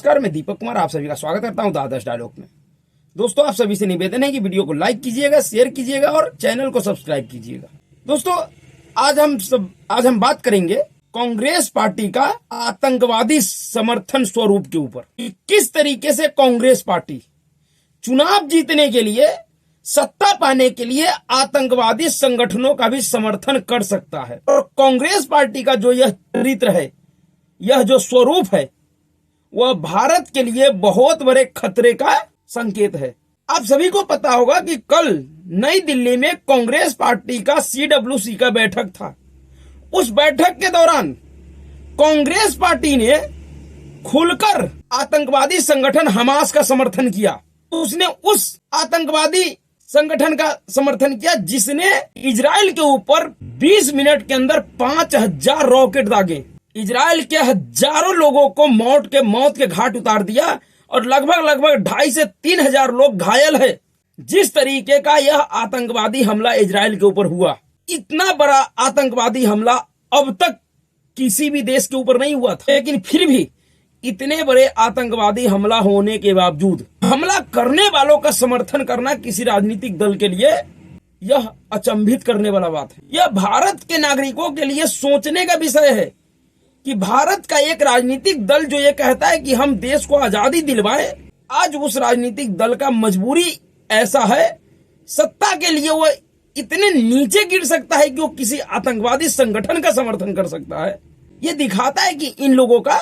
नमस्कार, मैं दीपक कुमार आप सभी का स्वागत करता हूं द आदर्श डायलॉग में। दोस्तों, आप सभी से निवेदन है कि वीडियो को लाइक कीजिएगा, शेयर कीजिएगा और चैनल को सब्सक्राइब कीजिएगा। दोस्तों, आज हम बात करेंगे कांग्रेस पार्टी का आतंकवादी समर्थन स्वरूप के ऊपर। किस तरीके से कांग्रेस पार्टी चुनाव जीतने के लिए, सत्ता पाने के लिए आतंकवादी संगठनों का भी समर्थन कर सकता है। और कांग्रेस पार्टी का जो यह चरित्र है, यह जो स्वरूप है, वह भारत के लिए बहुत बड़े खतरे का संकेत है। आप सभी को पता होगा कि कल नई दिल्ली में कांग्रेस पार्टी का CWC का बैठक था। उस बैठक के दौरान कांग्रेस पार्टी ने खुलकर आतंकवादी संगठन हमास का समर्थन किया। उसने उस आतंकवादी संगठन का समर्थन किया जिसने इजराइल के ऊपर 20 मिनट के अंदर 5000 रॉकेट दागे, इजराइल के हजारों लोगों को मौत के घाट उतार दिया और लगभग 2,500 से 3,000 लोग घायल है। जिस तरीके का यह आतंकवादी हमला इजराइल के ऊपर हुआ, इतना बड़ा आतंकवादी हमला अब तक किसी भी देश के ऊपर नहीं हुआ था। लेकिन फिर भी इतने बड़े आतंकवादी हमला होने के बावजूद हमला करने वालों का समर्थन करना किसी राजनीतिक दल के लिए यह अचंभित करने वाला बात है। यह भारत के नागरिकों के लिए सोचने का विषय है कि भारत का एक राजनीतिक दल जो ये कहता है कि हम देश को आजादी दिलवाएं, आज उस राजनीतिक दल का मजबूरी ऐसा है, सत्ता के लिए वो इतने नीचे गिर सकता है कि वो किसी आतंकवादी संगठन का समर्थन कर सकता है। ये दिखाता है कि इन लोगों का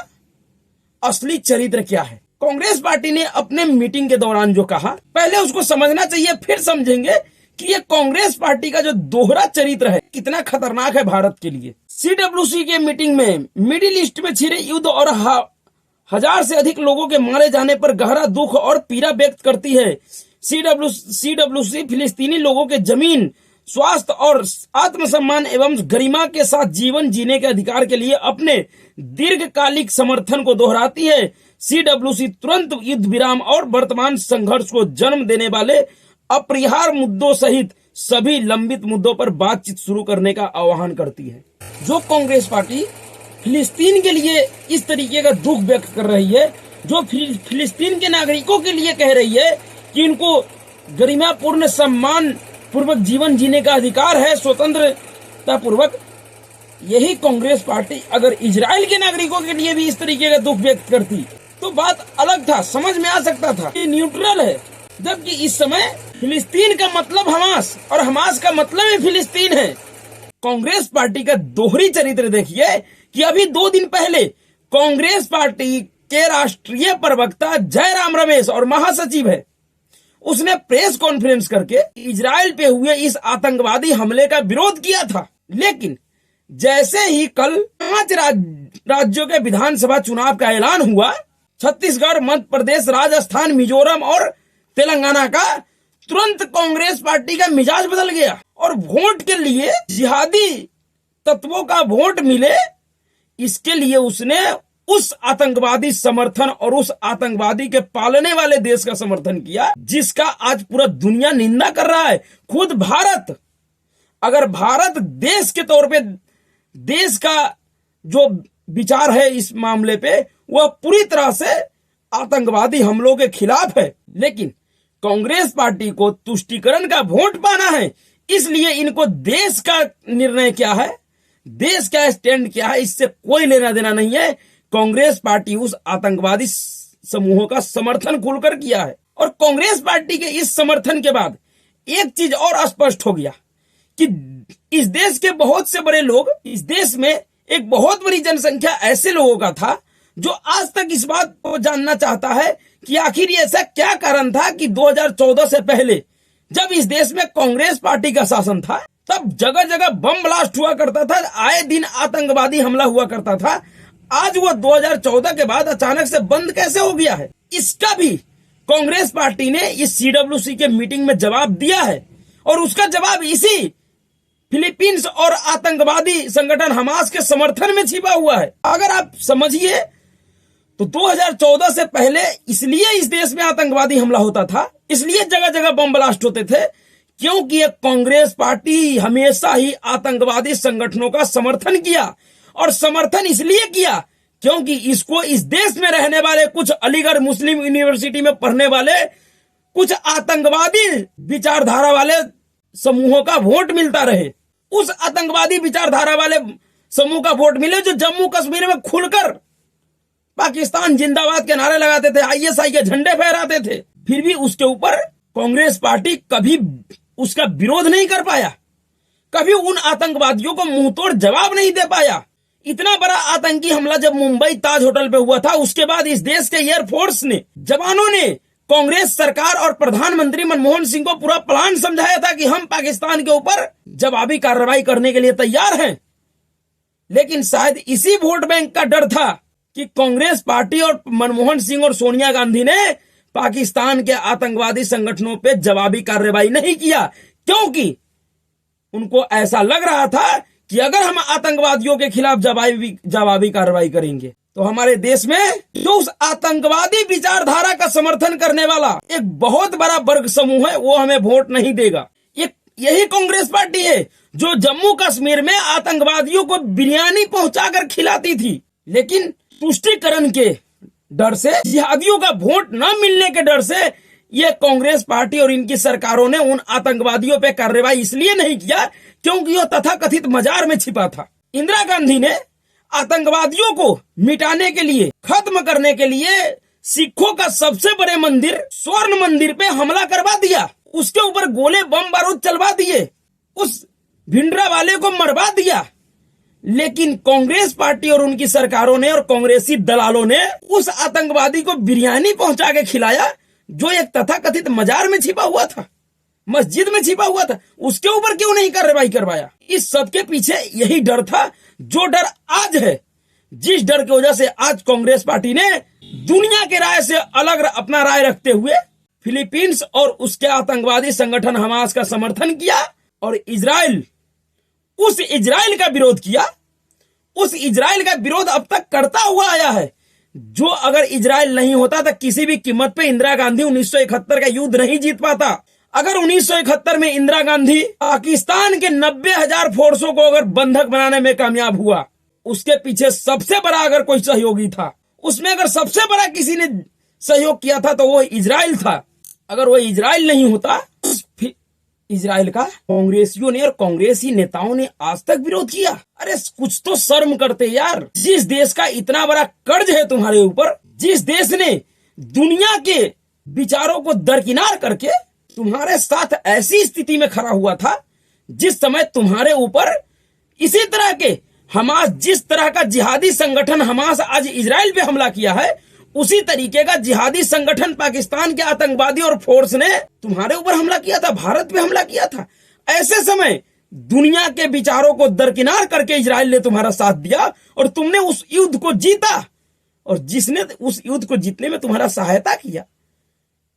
असली चरित्र क्या है। कांग्रेस पार्टी ने अपने मीटिंग के दौरान जो कहा, पहले उसको समझना चाहिए, फिर समझेंगे कि ये कांग्रेस पार्टी का जो दोहरा चरित्र है कितना खतरनाक है भारत के लिए। CWC के मीटिंग में मिडिल ईस्ट में छिड़े युद्ध और 1000 से अधिक लोगों के मारे जाने पर गहरा दुख और पीड़ा व्यक्त करती है। CWC फिलिस्तीनी लोगों के जमीन, स्वास्थ्य और आत्मसम्मान एवं गरिमा के साथ जीवन जीने के अधिकार के लिए अपने दीर्घकालिक समर्थन को दोहराती है। CWC तुरंत युद्ध विराम और वर्तमान संघर्ष को जन्म देने वाले अपरिहार्य मुद्दों सहित सभी लंबित मुद्दों पर बातचीत शुरू करने का आह्वान करती है। जो कांग्रेस पार्टी फिलिस्तीन के लिए इस तरीके का दुख व्यक्त कर रही है, जो फिलिस्तीन के नागरिकों के लिए कह रही है कि इनको गरिमापूर्ण सम्मान पूर्वक जीवन जीने का अधिकार है, स्वतंत्रता पूर्वक, यही कांग्रेस पार्टी अगर इजराइल के नागरिकों के लिए भी इस तरीके का दुख व्यक्त करती तो बात अलग था, समझ में आ सकता था। ये न्यूट्रल है, जबकि इस समय फिलिस्तीन का मतलब हमास और हमास का मतलब ही फिलिस्तीन है। कांग्रेस पार्टी का दोहरी चरित्र देखिए कि अभी 2 दिन पहले कांग्रेस पार्टी के राष्ट्रीय प्रवक्ता जयराम रमेश और महासचिव है, उसने प्रेस कॉन्फ्रेंस करके इजराइल पे हुए इस आतंकवादी हमले का विरोध किया था। लेकिन जैसे ही कल 5 राज्यों के विधानसभा चुनाव का ऐलान हुआ, छत्तीसगढ़, मध्य प्रदेश, राजस्थान, मिजोरम और तेलंगाना का, तुरंत कांग्रेस पार्टी का मिजाज बदल गया और वोट के लिए जिहादी तत्वों का वोट मिले, इसके लिए उसने उस आतंकवादी समर्थन और उस आतंकवादी के पालने वाले देश का समर्थन किया जिसका आज पूरा दुनिया निंदा कर रहा है। खुद भारत, अगर भारत देश के तौर पे देश का जो विचार है इस मामले पे, वह पूरी तरह से आतंकवादी हमलों के खिलाफ है, लेकिन कांग्रेस पार्टी को तुष्टीकरण का वोट पाना है, इसलिए इनको देश का निर्णय क्या है, देश का स्टैंड क्या है, इससे कोई लेना देना नहीं है। कांग्रेस पार्टी उस आतंकवादी समूहों का समर्थन खुलकर किया है। और कांग्रेस पार्टी के इस समर्थन के बाद एक चीज और स्पष्ट हो गया कि इस देश के बहुत से बड़े लोग, इस देश में एक बहुत बड़ी जनसंख्या ऐसे लोगों का था जो आज तक इस बात को जानना चाहता है कि आखिर ऐसा क्या कारण था कि 2014 से पहले जब इस देश में कांग्रेस पार्टी का शासन था, तब जगह जगह बम ब्लास्ट हुआ करता था, आए दिन आतंकवादी हमला हुआ करता था। आज वो 2014 के बाद अचानक से बंद कैसे हो गया है, इसका भी कांग्रेस पार्टी ने इस CWC के मीटिंग में जवाब दिया है। और उसका जवाब इसी फिलीपींस और आतंकवादी संगठन हमास के समर्थन में छिपा हुआ है। अगर आप समझिए तो 2014 से पहले इसलिए इस देश में आतंकवादी हमला होता था, इसलिए जगह जगह बम ब्लास्ट होते थे, क्योंकि ये कांग्रेस पार्टी हमेशा ही आतंकवादी संगठनों का समर्थन किया। और समर्थन इसलिए किया क्योंकि इसको इस देश में रहने वाले कुछ अलीगढ़ मुस्लिम यूनिवर्सिटी में पढ़ने वाले कुछ आतंकवादी विचारधारा वाले समूहों का वोट मिलता रहे। उस आतंकवादी विचारधारा वाले समूह का वोट मिले जो जम्मू कश्मीर में खुलकर पाकिस्तान जिंदाबाद के नारे लगाते थे, आईएसआई के झंडे फहराते थे। फिर भी उसके ऊपर कांग्रेस पार्टी कभी उसका विरोध नहीं कर पाया, कभी उन आतंकवादियों को मुंहतोड़ जवाब नहीं दे पाया। इतना बड़ा आतंकी हमला जब मुंबई ताज होटल पे हुआ था, उसके बाद इस देश के एयरफोर्स ने, जवानों ने कांग्रेस सरकार और प्रधानमंत्री मनमोहन सिंह को पूरा प्लान समझाया था कि हम पाकिस्तान के ऊपर जवाबी कार्रवाई करने के लिए तैयार हैं। लेकिन शायद इसी वोट बैंक का डर था कि कांग्रेस पार्टी और मनमोहन सिंह और सोनिया गांधी ने पाकिस्तान के आतंकवादी संगठनों पे जवाबी कार्रवाई नहीं किया, क्योंकि उनको ऐसा लग रहा था कि अगर हम आतंकवादियों के खिलाफ जवाबी कार्रवाई करेंगे तो हमारे देश में जो उस आतंकवादी विचारधारा का समर्थन करने वाला एक बहुत बड़ा वर्ग समूह है वो हमें वोट नहीं देगा। यही कांग्रेस पार्टी है जो जम्मू कश्मीर में आतंकवादियों को बिरयानी पहुंचाकर खिलाती थी, लेकिन तुष्टीकरण के डर से, जिहादियों का वोट न मिलने के डर से ये कांग्रेस पार्टी और इनकी सरकारों ने उन आतंकवादियों पे कार्रवाई इसलिए नहीं किया क्योंकि वो तथाकथित मजार में छिपा था। इंदिरा गांधी ने आतंकवादियों को मिटाने के लिए, खत्म करने के लिए सिखों का सबसे बड़े मंदिर स्वर्ण मंदिर पे हमला करवा दिया, उसके ऊपर गोले बम बारूद चलवा दिए, उस भिंडरा वाले को मरवा दिया। लेकिन कांग्रेस पार्टी और उनकी सरकारों ने और कांग्रेसी दलालों ने उस आतंकवादी को बिरयानी पहुंचा के खिलाया जो एक तथाकथित मजार में छिपा हुआ था, मस्जिद में छिपा हुआ था। उसके ऊपर क्यों नहीं कार्रवाई करवाया? इस सब के पीछे यही डर था, जो डर आज है, जिस डर की वजह से आज कांग्रेस पार्टी ने दुनिया के राय से अलग अपना राय रखते हुए फिलीपींस और उसके आतंकवादी संगठन हमास का समर्थन किया और उस इजराइल का विरोध किया। उस इजराइल का विरोध अब तक करता हुआ आया है, जो अगर इजराइल नहीं होता तो किसी भी कीमत पे इंदिरा गांधी 1971 का युद्ध नहीं जीत पाता। अगर 1971 में इंदिरा गांधी पाकिस्तान के 90,000 फोर्सों को अगर बंधक बनाने में कामयाब हुआ, उसके पीछे सबसे बड़ा अगर कोई सहयोगी था, उसमें अगर सबसे बड़ा किसी ने सहयोग किया था तो वो इजराइल था। अगर वो इजराइल नहीं होता, इजराइल का कांग्रेसियों ने और कांग्रेसी नेताओं ने आज तक विरोध किया। अरे कुछ तो शर्म करते यार। जिस देश का इतना बड़ा कर्ज है तुम्हारे ऊपर, जिस देश ने दुनिया के विचारों को दरकिनार करके तुम्हारे साथ ऐसी स्थिति में खड़ा हुआ था, जिस समय तुम्हारे ऊपर इसी तरह के हमास, जिस तरह का जिहादी संगठन हमास आज इजराइल पे हमला किया है, उसी तरीके का जिहादी संगठन पाकिस्तान के आतंकवादी और फोर्स ने तुम्हारे ऊपर हमला किया था, भारत पे हमला किया था। ऐसे समय दुनिया के विचारों को दरकिनार करके इजराइल ने तुम्हारा साथ दिया और तुमने उस युद्ध को जीता, और जिसने उस युद्ध को जीतने में तुम्हारा सहायता किया,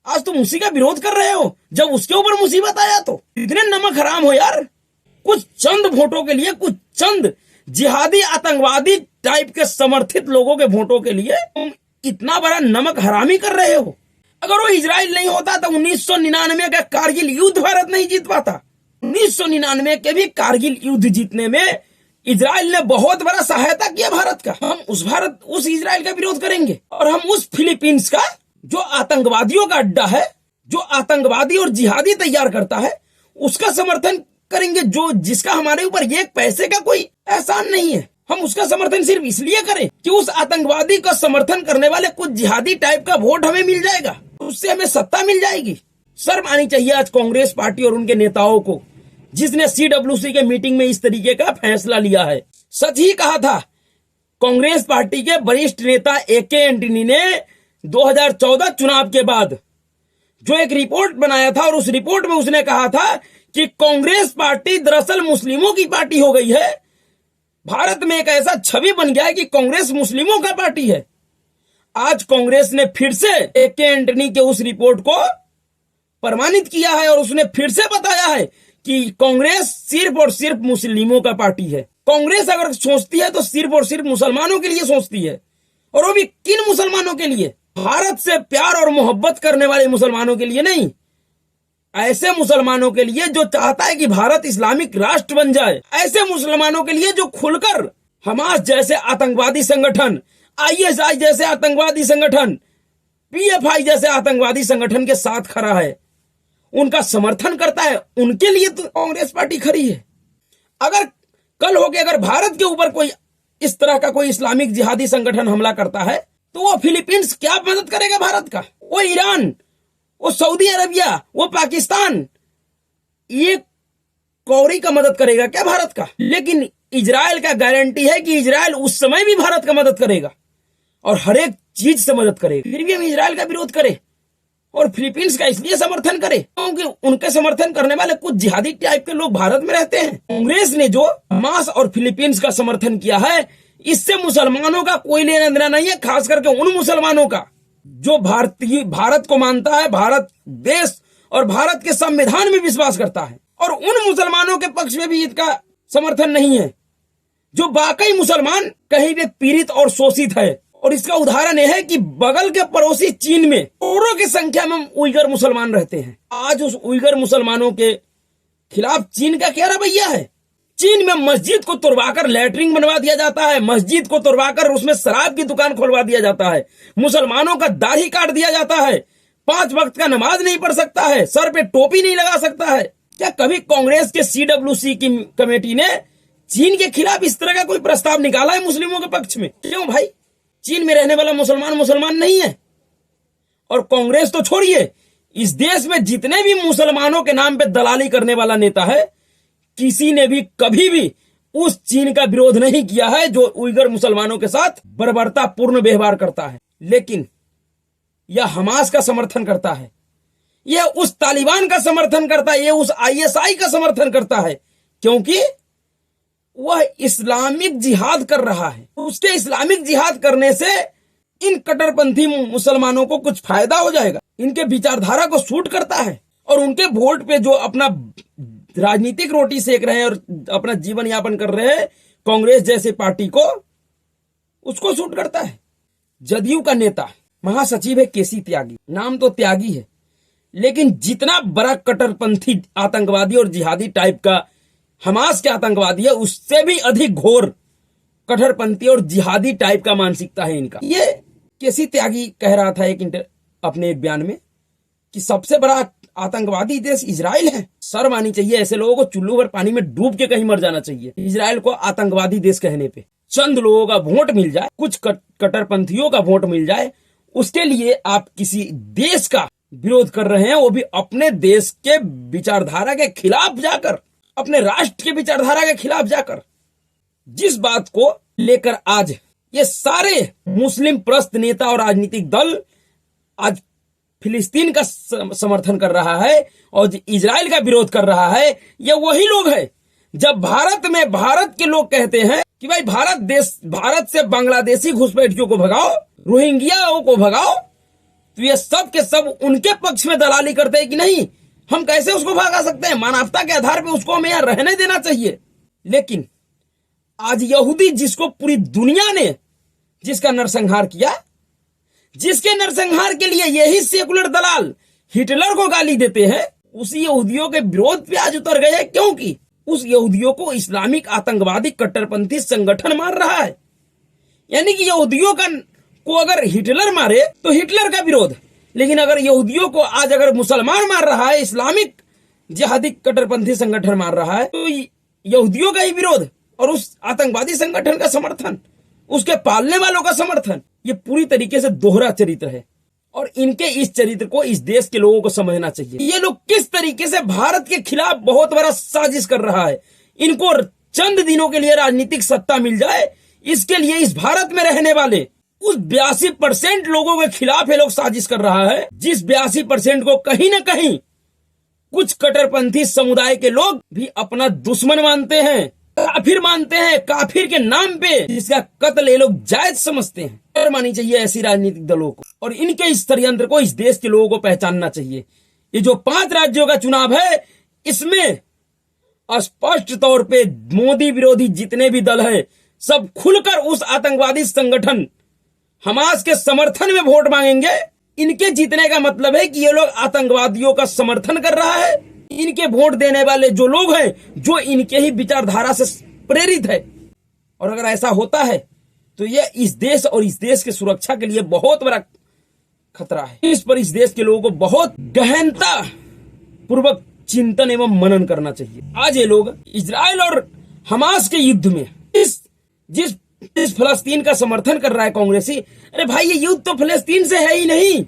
आज तुम उसी का विरोध कर रहे हो जब उसके ऊपर मुसीबत आया। तो इतने नमक हराम हो यार। कुछ चंद वोटों के लिए, कुछ चंद जिहादी आतंकवादी टाइप के समर्थित लोगों के वोटों के लिए तुम इतना बड़ा नमक हरामी कर रहे हो। अगर वो इजराइल नहीं होता तो 1999 का कारगिल युद्ध भारत नहीं जीत पाता। 1999 के भी कारगिल युद्ध जीतने में इजराइल ने बहुत बड़ा सहायता किया भारत का। हम उस इजराइल का विरोध करेंगे और हम उस फिलीपींस का, जो आतंकवादियों का अड्डा है, जो आतंकवादी और जिहादी तैयार करता है, उसका समर्थन करेंगे, जिसका हमारे ऊपर एक पैसे का कोई एहसान नहीं है। हम उसका समर्थन सिर्फ इसलिए करें कि उस आतंकवादी का समर्थन करने वाले कुछ जिहादी टाइप का वोट हमें मिल जाएगा, उससे हमें सत्ता मिल जाएगी। शर्म आनी चाहिए आज कांग्रेस पार्टी और उनके नेताओं को, जिसने CWC के मीटिंग में इस तरीके का फैसला लिया है। सच ही कहा था कांग्रेस पार्टी के वरिष्ठ नेता AK एंटनी ने 2014 चुनाव के बाद जो एक रिपोर्ट बनाया था, और उस रिपोर्ट में उसने कहा था कि कांग्रेस पार्टी दरअसल मुस्लिमों की पार्टी हो गई है। भारत में एक ऐसा छवि बन गया है कि कांग्रेस मुस्लिमों का पार्टी है। आज कांग्रेस ने फिर से AK एंटनी के उस रिपोर्ट को प्रमाणित किया है और उसने फिर से बताया है कि कांग्रेस सिर्फ और सिर्फ मुस्लिमों का पार्टी है। कांग्रेस अगर सोचती है तो सिर्फ और सिर्फ मुसलमानों के लिए सोचती है, और वो भी किन मुसलमानों के लिए? भारत से प्यार और मोहब्बत करने वाले मुसलमानों के लिए नहीं, ऐसे मुसलमानों के लिए जो चाहता है कि भारत इस्लामिक राष्ट्र बन जाए, ऐसे मुसलमानों के लिए जो खुलकर हमास जैसे आतंकवादी संगठन, आईएसआई जैसे आतंकवादी संगठन, पीएफआई जैसे आतंकवादी संगठन के साथ खड़ा है, उनका समर्थन करता है, उनके लिए तो कांग्रेस पार्टी खड़ी है। अगर कल होके अगर भारत के ऊपर कोई इस तरह का कोई इस्लामिक जिहादी संगठन हमला करता है तो वो फिलीपींस क्या मदद करेगा भारत का? वो ईरान, वो सऊदी अरबिया, वो पाकिस्तान, ये कौड़ी का मदद करेगा क्या भारत का? लेकिन इजराइल का गारंटी है कि इजराइल उस समय भी भारत का मदद करेगा और हर एक चीज से मदद करेगा। फिर भी हम इजराइल का विरोध करें और फिलीपींस का इसलिए समर्थन करें क्योंकि उनके समर्थन करने वाले कुछ जिहादी टाइप के लोग भारत में रहते हैं। कांग्रेस ने जो हमास और फिलीपींस का समर्थन किया है, इससे मुसलमानों का कोई लेना देना नहीं है, खास करके उन मुसलमानों का जो भारत को मानता है, भारत देश और भारत के संविधान में विश्वास करता है, और उन मुसलमानों के पक्ष में भी इसका समर्थन नहीं है जो वाकई मुसलमान कहीं भी पीड़ित और शोषित है। और इसका उदाहरण यह है कि बगल के पड़ोसी चीन में करोड़ों की संख्या में उइगर मुसलमान रहते हैं। आज उस उइगर मुसलमानों के खिलाफ चीन का क्या रवैया है? चीन में मस्जिद को तुड़वाकर लैट्रिन बनवा दिया जाता है, मस्जिद को तुड़वाकर उसमें शराब की दुकान खोलवा दिया जाता है, मुसलमानों का दाढ़ी काट दिया जाता है, 5 वक्त का नमाज नहीं पढ़ सकता है, सर पे टोपी नहीं लगा सकता है। क्या कभी कांग्रेस के CWC की कमेटी ने चीन के खिलाफ इस तरह का कोई प्रस्ताव निकाला है मुस्लिमों के पक्ष में? क्यों भाई? चीन में रहने वाला मुसलमान नहीं है। और कांग्रेस तो छोड़िए, इस देश में जितने भी मुसलमानों के नाम पे दलाली करने वाला नेता है, किसी ने भी कभी भी उस चीन का विरोध नहीं किया है जो उइगर मुसलमानों के साथ बर्बरतापूर्ण व्यवहार करता है। लेकिन यह हमास का समर्थन करता है, यह उस तालिबान का समर्थन करता है, यह उस ISI का समर्थन करता है, क्योंकि वह इस्लामिक जिहाद कर रहा है। उसके इस्लामिक जिहाद करने से इन कट्टरपंथी मुसलमानों को कुछ फायदा हो जाएगा, इनके विचारधारा को सूट करता है, और उनके वोट पे जो अपना राजनीतिक रोटी सेक रहे हैं और अपना जीवन यापन कर रहे हैं कांग्रेस जैसे पार्टी को, उसको सूट करता है। जदयू का नेता महासचिव है केसी त्यागी, नाम तो त्यागी है, लेकिन जितना बड़ा कट्टरपंथी आतंकवादी और जिहादी टाइप का हमास के आतंकवादी है, उससे भी अधिक घोर कट्टरपंथी और जिहादी टाइप का मानसिकता है इनका। ये केसी त्यागी कह रहा था अपने एक बयान में कि सबसे बड़ा आतंकवादी देश इजराइल है। शर्म आनी चाहिए ऐसे लोगों को, चुल्लू भर पानी में डूब के कहीं मर जाना चाहिए। इजराइल को आतंकवादी देश कहने पे चंद लोगों का वोट मिल जाए, कुछ कट्टरपंथियों का वोट मिल जाए, उसके लिए आप किसी देश का विरोध कर रहे हैं, वो भी अपने देश के विचारधारा के खिलाफ जाकर, अपने राष्ट्र के विचारधारा के खिलाफ जाकर। जिस बात को लेकर आज ये सारे मुस्लिम प्रस्त नेता और राजनीतिक दल आज फिलिस्तीन का समर्थन कर रहा है और इजराइल का विरोध कर रहा है, ये वही लोग हैं जब भारत के लोग कहते हैं कि भाई भारत से बांग्लादेशी घुसपैठियों को भगाओ, रोहिंग्याओं को भगाओ, तो ये सब के सब उनके पक्ष में दलाली करते हैं कि नहीं, हम कैसे उसको भगा सकते हैं, मानवता के आधार पे उसको हमें यहाँ रहने देना चाहिए। लेकिन आज यहूदी जिसको पूरी दुनिया ने जिसका नरसंहार किया, जिसके नरसंहार के लिए यही सेकुलर दलाल हिटलर को गाली देते हैं, उसी यहूदियों के विरोध पे आज उतर गए हैं, क्योंकि उस यहूदियों को इस्लामिक आतंकवादी कट्टरपंथी संगठन मार रहा है। यानी कि यहूदियों को अगर हिटलर मारे तो हिटलर का विरोध, लेकिन अगर यहूदियों को आज अगर मुसलमान मार रहा है, इस्लामिक जिहादी कट्टरपंथी संगठन मार रहा है, तो यहूदियों का ही विरोध और उस आतंकवादी संगठन का समर्थन, उसके पालने वालों का समर्थन, ये पूरी तरीके से दोहरा चरित्र है। और इनके इस चरित्र को इस देश के लोगों को समझना चाहिए। ये लोग किस तरीके से भारत के खिलाफ बहुत बड़ा साजिश कर रहा है। इनको चंद दिनों के लिए राजनीतिक सत्ता मिल जाए, इसके लिए इस भारत में रहने वाले उस 82% लोगों के खिलाफ ये लोग साजिश कर रहा है, जिस 82% को कहीं ना कहीं कुछ कट्टरपंथी समुदाय के लोग भी अपना दुश्मन मानते हैं, काफिर मानते हैं, काफिर के नाम पे जिसका कत्ल ये लोग जायज समझते हैं। और मानी चाहिए ऐसी राजनीतिक दलों को, और इनके इस षड्यंत्र को इस देश के लोगों को पहचानना चाहिए। ये जो 5 राज्यों का चुनाव है, इसमें स्पष्ट तौर पे मोदी विरोधी जितने भी दल हैं, सब खुलकर उस आतंकवादी संगठन हमास के समर्थन में वोट मांगेंगे। इनके जीतने का मतलब है कि ये लोग आतंकवादियों का समर्थन कर रहा है। इनके वोट देने वाले जो लोग हैं, जो इनके ही विचारधारा से प्रेरित है। और अगर ऐसा होता है तो यह इस देश और इस देश की सुरक्षा के लिए बहुत बड़ा खतरा है। इस पर इस देश के लोगों को बहुत गहनता पूर्वक चिंतन एवं मनन करना चाहिए। आज ये लोग इजराइल और हमास के युद्ध में जिस फलस्तीन का समर्थन कर रहा है कांग्रेसी, अरे भाई ये युद्ध तो फलस्तीन से है ही नहीं,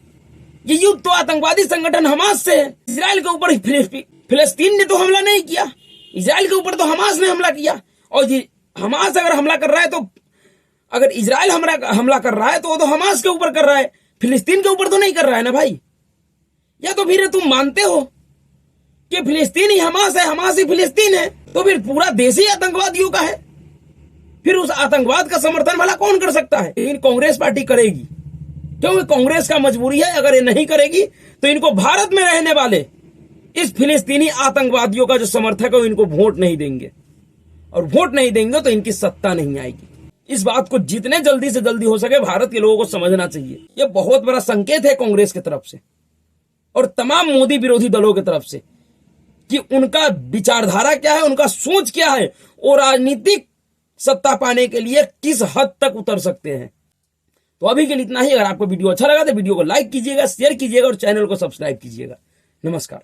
ये युद्ध तो आतंकवादी संगठन हमास से है। इजराइल के ऊपर फिलिस्तीन ने तो हमला नहीं किया, इजराइल के ऊपर तो हमास ने हमला किया। और ये हमास अगर हमला कर रहा है तो अगर इजराइल हमला कर रहा है तो वो तो हमास के ऊपर कर रहा है, फिलिस्तीन के ऊपर तो नहीं कर रहा है ना भाई। या तो फिर तुम मानते हो कि फिलिस्तीन ही हमास है, हमास ही फिलिस्तीन है, तो फिर पूरा देश ही आतंकवादियों का है। फिर उस आतंकवाद का समर्थन भला कौन कर सकता है? लेकिन कांग्रेस पार्टी करेगी, क्योंकि कांग्रेस का मजबूरी है। अगर ये नहीं करेगी तो इनको भारत में रहने वाले इस फिलिस्तीनी आतंकवादियों का जो समर्थक है इनको वोट नहीं देंगे, और वोट नहीं देंगे तो इनकी सत्ता नहीं आएगी। इस बात को जितने जल्दी से जल्दी हो सके भारत के लोगों को समझना चाहिए। यह बहुत बड़ा संकेत है कांग्रेस की तरफ से और तमाम मोदी विरोधी दलों की तरफ से कि उनका विचारधारा क्या है, उनका सोच क्या है, और राजनीतिक सत्ता पाने के लिए किस हद तक उतर सकते हैं। तो अभी के लिए इतना ही। अगर आपको वीडियो अच्छा लगा तो वीडियो को लाइक कीजिएगा, शेयर कीजिएगा और चैनल को सब्सक्राइब कीजिएगा। नमस्कार।